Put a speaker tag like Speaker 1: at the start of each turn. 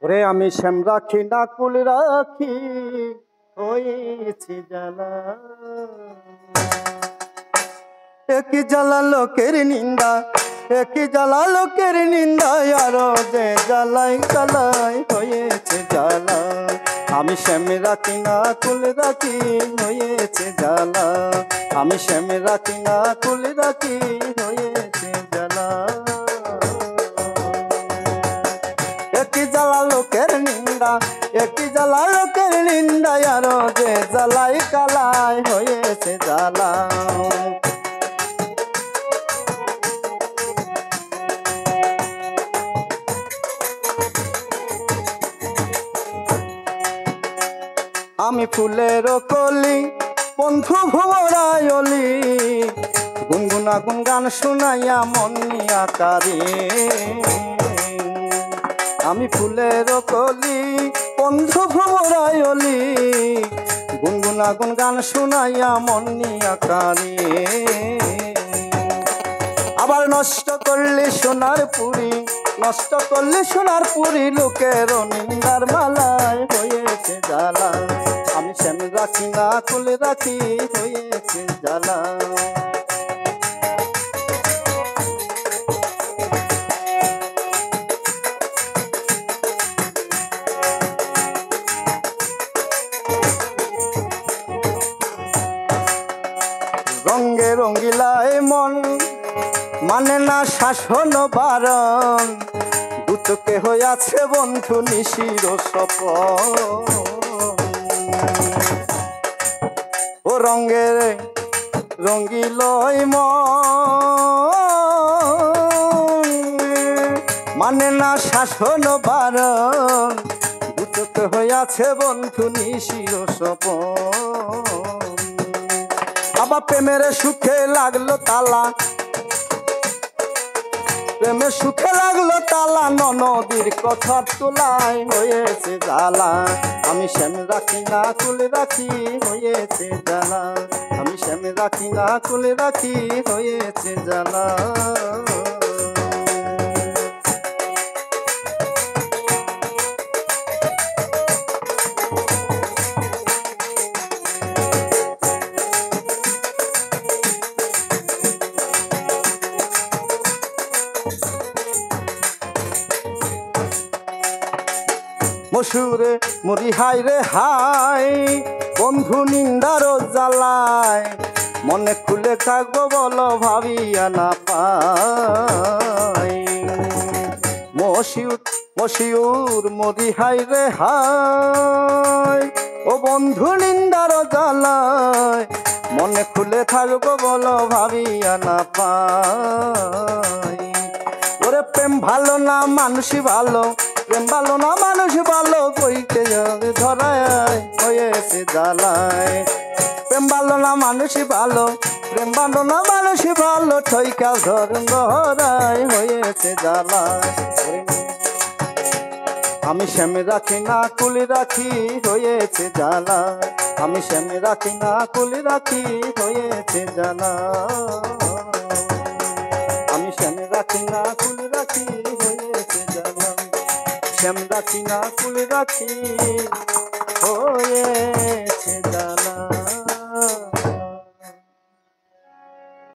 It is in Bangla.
Speaker 1: ওরে আমি শ্যাম রাখি না কুল রাখি হয়েছি জ্বালা। একই জ্বালা লোকের নিন্দা, একই জ্বালা লোকের নিন্দা, আরো যে জ্বালাই জ্বালাই হয়েছে জ্বালা। আমি শ্যাম রাখি না কুল রাখি হয়েছে জ্বালা। আমি শ্যাম রাখি না কুল রাখি হয়েছে জ্বালা। একই জ্বালা লোকের নিন্দা, একই জ্বালা লোকের নিন্দা, আরো যে জ্বালাই কালাই হয়েছে জ্বালা। আমি ফুলের কলি বন্ধু ভোরায়লি, গুনগুনা গুনগান শুনাইয়া মন নিয়া কারে। আমি ফুলের কলি বন্ধু ভোরায়লি, গুনগুনা গুনগান শুনাইয়া মন নিয়া কারে। আবার নষ্ট করলে সোনার পুরি, নষ্ট করলে সোনার পুরি, লোকের নিন্দার মালায় হয়েছে জ্বালা। আমি শ্যাম রাখি না কুল রাখি হয়েছে জ্বালা। রঙ্গে রঙ্গিলায় মন মানে না শাসন বারণ, দুচোখে হইয়াছে বন্ধু নিশির সপন। ও রঙ্গের রঙ্গিলয় মন মানে না শাসন বারণ, দুচোখে হইয়াছে বন্ধু নিশির সপন। আবার প্রেমের সুখে লাগলো তালা, প্রেমের সুখে লাগলো তালা, ননদীর কথার তোলায় হয়েছে জ্বালা। আমি শ্যাম রাখি না কুল রাখি হয়েছে জ্বালা। আমি শ্যাম রাখি না কুল রাখি হয়েছে জ্বালা। মসুরে মরি হাই রে হাই, বন্ধু নিন্দার জ্বালায়, মনে খুলে থাকবো বলো ভাবিয়া না পাই। মশিউর মরি হাই রে হাই, ও বন্ধু নিন্দার জ্বালায়, মনে খুলে থাকবো বলো ভাবিয়া না পাই। ওরে প্রেম ভালো না মানুষই ভালো, প্রেম ভালো না মানুষ ভালো, কইতে যাবে ধরায় হয়েছে জ্বালায়। প্রেম ভালো না মানুষই ভালো, প্রেম ভালো না মানুষই ভালো, ঠইকা ধরায় হয়েছে জ্বালায়। আমি শ্যাম রাখি না কুল রাখি হয়েছে জ্বালা। আমি শ্যাম রাখি না কুল রাখি হয়েছে জ্বালা। আমি শ্যাম রাখি না কুল রাখি হয়েছে জ্বালা। শ্যাম রাখি না কুল রাখি হয়ে